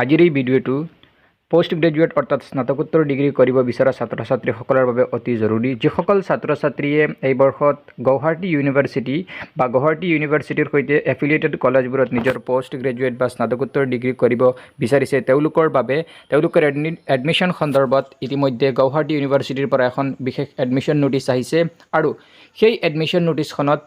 আজিৰ এই ভিডিঅ'টো পোষ্ট গ্ৰেজুৱেট অৰ্থাৎ স্নাতকোত্তৰ ডিগ্ৰী কৰিব বিচৰা ছাত্ৰ ছাত্ৰীসকলৰ বাবে অতি জৰুৰী। যিসকল ছাত্ৰ ছাত্ৰীয়ে এই বৰ্ষত গৌহাটী ইউনিভাৰ্চিটি বা গুৱাহাটী ইউনিভাৰ্চিটিৰ সৈতে এফিলিয়েটেড কলেজবোৰত নিজৰ পোষ্ট গ্ৰেজুৱেট বা স্নাতকোত্তৰ ডিগ্ৰী কৰিব বিচাৰিছে তেওঁলোকৰ বাবে তেওঁলোকৰ এডমিশ্যন সন্দৰ্ভত ইতিমধ্যে গুৱাহাটী ইউনিভাৰ্চিটিৰ পৰা এখন বিশেষ এডমিশ্যন নোটিছ আহিছে আৰু সেই এডমিশ্যন নোটিছখনত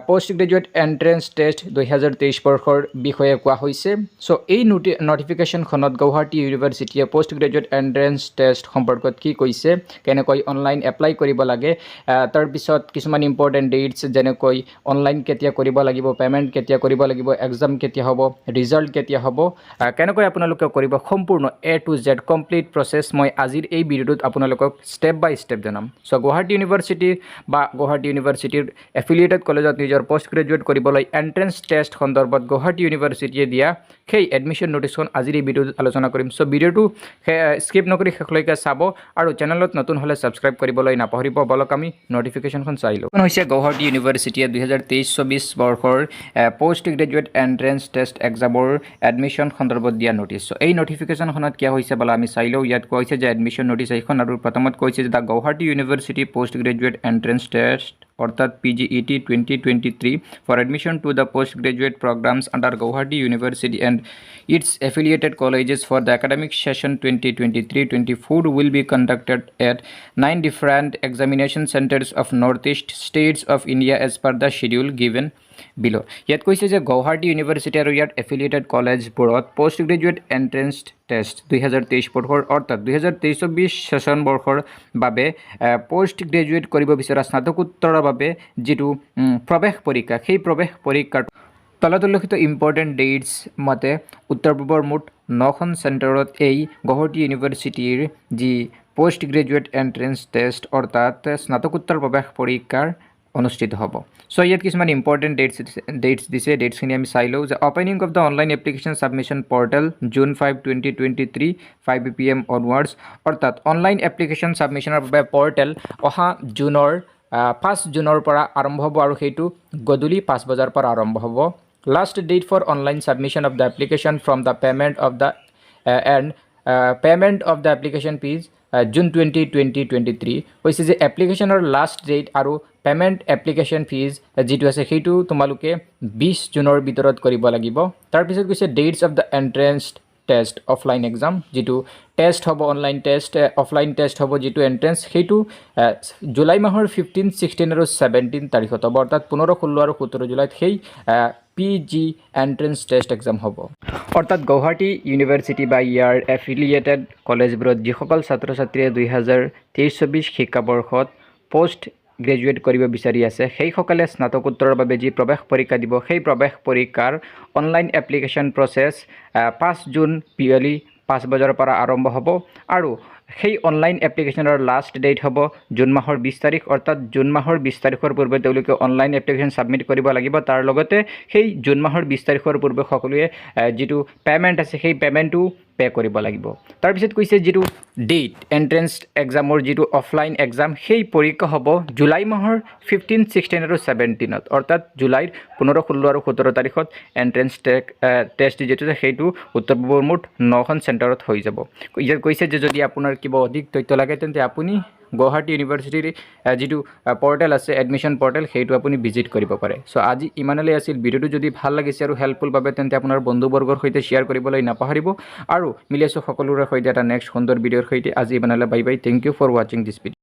পোষ্ট গ্ৰেজুৱেট এণ্ট্ৰেন্স টেষ্ট 2023 বৰ্ষৰ বিষয়ে কোৱা হৈছে। চ' এই নটিফিকেশ্যনখনত গুৱাহাটী ইউনিভাৰ্চিটিয়ে পোষ্ট গ্ৰেজুৱেট এণ্ট্ৰেন্স টেষ্ট সম্পৰ্কত কি কৈছে, কেনেকৈ অনলাইন এপ্লাই কৰিব লাগে, তাৰপিছত কিছুমান ইম্পৰ্টেণ্ট ডেটছ যেনেকৈ অনলাইন কেতিয়া কৰিব লাগিব, পে'মেণ্ট কেতিয়া কৰিব লাগিব, এক্সাম কেতিয়া হ'ব, ৰিজাল্ট কেতিয়া হ'ব, কেনেকৈ আপোনালোকে কৰিব, সম্পূৰ্ণ A to Z complete process মই আজিৰ এই ভিডিঅ'টোত আপোনালোকক ষ্টেপ বাই ষ্টেপ জনাম। চ' গুৱাহাটী ইউনিভাৰ্চিটি বা গুৱাহাটী ইউনিভাৰ্চিটিৰ এফিলিয়েটেড কলেজত নিজৰ পোষ্ট গ্ৰেজুৱেট কৰিবলৈ এণ্ট্ৰেন্স টেষ্ট সন্দৰ্ভত গুৱাহাটী ইউনিভাৰ্চিটিয়ে দিয়া সেই এডমিশ্যন নোটিছখন আজিৰ এই ভিডিঅ'টোত আলোচনা কৰিম। চ' ভিডিঅ'টো স্কিপ নকৰি শেষলৈকে চাব আৰু চেনেলত নতুন হ'লে ছাবস্ক্ৰাইব কৰিবলৈ নাপাহৰিব। বলক আমি নটিফিকেশ্যনখন চাই লওঁ। হৈছে গুৱাহাটী ইউনিভাৰ্চিটিয়ে 2023-24 বৰ্ষৰ পোষ্ট গ্ৰেজুৱেট এণ্ট্ৰেন্স টেষ্ট এক্সামৰ এডমিশ্যন সন্দৰ্ভত দিয়া নোটিছ। এই নটিফিকেশ্যনখনত কি হৈছে বলা আমি চাই লওঁ। ইয়াত কৈছে যে এডমিশ্যন নোটিছ এইখন আৰু প্ৰথমত কৈছে যে the Guwahati university post graduate entrance test অৰ্থাৎ PGET 2023 for admission to the postgraduate programs under Gauhati University and its affiliated colleges for the academic session 2023-24 will be conducted at 9 different examination centers of northeast states of India as per the schedule given below. ইয়াত কৈছে যে Guwahati university আৰু ইয়াত affiliated কলেজবোৰত post graduate entrance test 2023 বৰ্ষৰ অৰ্থাৎ 2023-24 session বৰ্ষৰ বাবে পোষ্ট গ্ৰেজুৱেট কৰিব বিচৰা স্নাতকোত্তৰৰ বাবে যিটো প্ৰৱেশ পৰীক্ষা, সেই প্ৰৱেশ পৰীক্ষাৰ তলত উল্লেখিত ইম্পৰ্টেণ্ট ডেটছ মতে উত্তৰ পূবৰ মুঠ 9খন চেণ্টাৰত এই গুৱাহাটী ইউনিভাৰ্চিটিৰ যি পোষ্ট গ্ৰেজুৱেট এণ্ট্ৰেন্স টেষ্ট অৰ্থাৎ স্নাতকোত্তৰ প্ৰৱেশ পৰীক্ষাৰ অনুষ্ঠিত হ'ব। চ' ইয়াত কিছুমান ইম্পৰ্টেণ্ট ডেটছ দিছে। ডেটছখিনি আমি চাই লওঁ যে opening of the online application submission portal June 5, 2023 5 PM onwards অৰ্থাৎ অনলাইন এপ্লিকেশ্যন ছাবমিশ্যনৰ বাবে পৰ্টেল অহা 5 জুনৰ পৰা আৰম্ভ হ'ব আৰু সেইটো গধূলি 5 বজাৰ পৰা আৰম্ভ হ'ব। Last date for online submission of the application from the payment of the application fees June 20, 2023 হৈছে যে এপ্লিকেশ্যনৰ লাষ্ট ডেট আৰু পে'মেণ্ট এপ্লিকেশ্যন ফিজ যিটো আছে সেইটো তোমালোকে 20 জুনৰ ভিতৰত কৰিব লাগিব। তাৰপিছত কৈছে that's of the entrance test offline exam, যিটো টেষ্ট হ'ব অনলাইন টেষ্ট, অফলাইন টেষ্ট হ'ব যিটো এণ্ট্ৰেন্স সেইটো জুলাই মাহৰ 15, 16 আৰু 17 তাৰিখত হ'ব অৰ্থাৎ 15, 16 আৰু 17 জুলাইত সেই PG এণ্ট্ৰেন্স টেষ্ট এক্সাম হ'ব। অৰ্থাৎ গুৱাহাটী ইউনিভাৰ্চিটি বা ইয়াৰ এফিলিয়েটেড কলেজবোৰত যিসকল ছাত্ৰ ছাত্ৰীয়ে 2023-24 শিক্ষাবৰ্ষত পোষ্ট গ্ৰেজুৱেট কৰিব বিচাৰি আছে সেইসকলে স্নাতকোত্তৰৰ বাবে যি প্ৰৱেশ পৰীক্ষা দিব সেই প্ৰৱেশ পৰীক্ষাৰ অনলাইন এপ্লিকেশ্যন প্ৰচেছ 5 জুন পিয়লি 5 বজাৰ পৰা আৰম্ভ হ'ব আৰু সেই অনলাইন এপ্লিকেশ্যনৰ লাষ্ট ডেট হ'ব জুন মাহৰ 20 তাৰিখ অৰ্থাৎ জুন মাহৰ 20 তাৰিখৰ পূৰ্বে তেওঁলোকে অনলাইন এপ্লিকেশ্যন ছাবমিট কৰিব লাগিব। তাৰ লগতে সেই জুন মাহৰ 20 তাৰিখৰ পূৰ্বে সকলোৱে যিটো পে'মেণ্ট আছে সেই পে'মেণ্টটো পে' কৰিব লাগিব। তাৰপিছত কৈছে যিটো ডেট এণ্ট্ৰেন্স এক্সামৰ যিটো অফলাইন এক্সাম সেই পৰীক্ষা হ'ব জুলাই মাহৰ 15, 16 আৰু 17ত অৰ্থাৎ জুলাইৰ 15, 16 আৰু 17 তাৰিখত এণ্ট্ৰেন্স টেষ্ট যিটো সেইটো উত্তৰ পূবৰ মুঠ 9খন চেণ্টাৰত হৈ যাব। ইয়াত কৈছে যে যদি আপোনাৰ কিবা অধিক তথ্য লাগে তেন্তে আপুনি গুৱাহাটী ইউনিভাৰ্চিটিৰ যিটো পৰ্টেল আছে এডমিশ্যন পৰ্টেল সেইটো আপুনি ভিজিট কৰিব পাৰে। চ' আজি ইমানলৈ আছিল। ভিডিঅ'টো যদি ভাল লাগিছে আৰু হেল্পফুল পাবে তেন্তে আপোনাৰ বন্ধুবৰ্গৰ সৈতে শ্বেয়াৰ কৰিবলৈ নাপাহৰিব আৰু মিলি আছোঁ সকলোৰে সৈতে এটা নেক্সট সুন্দৰ ভিডিঅ'ৰ সৈতে। আজি ইমানলৈ bye bye. Thank you for ৱাচিং দিছ ভিডিঅ'।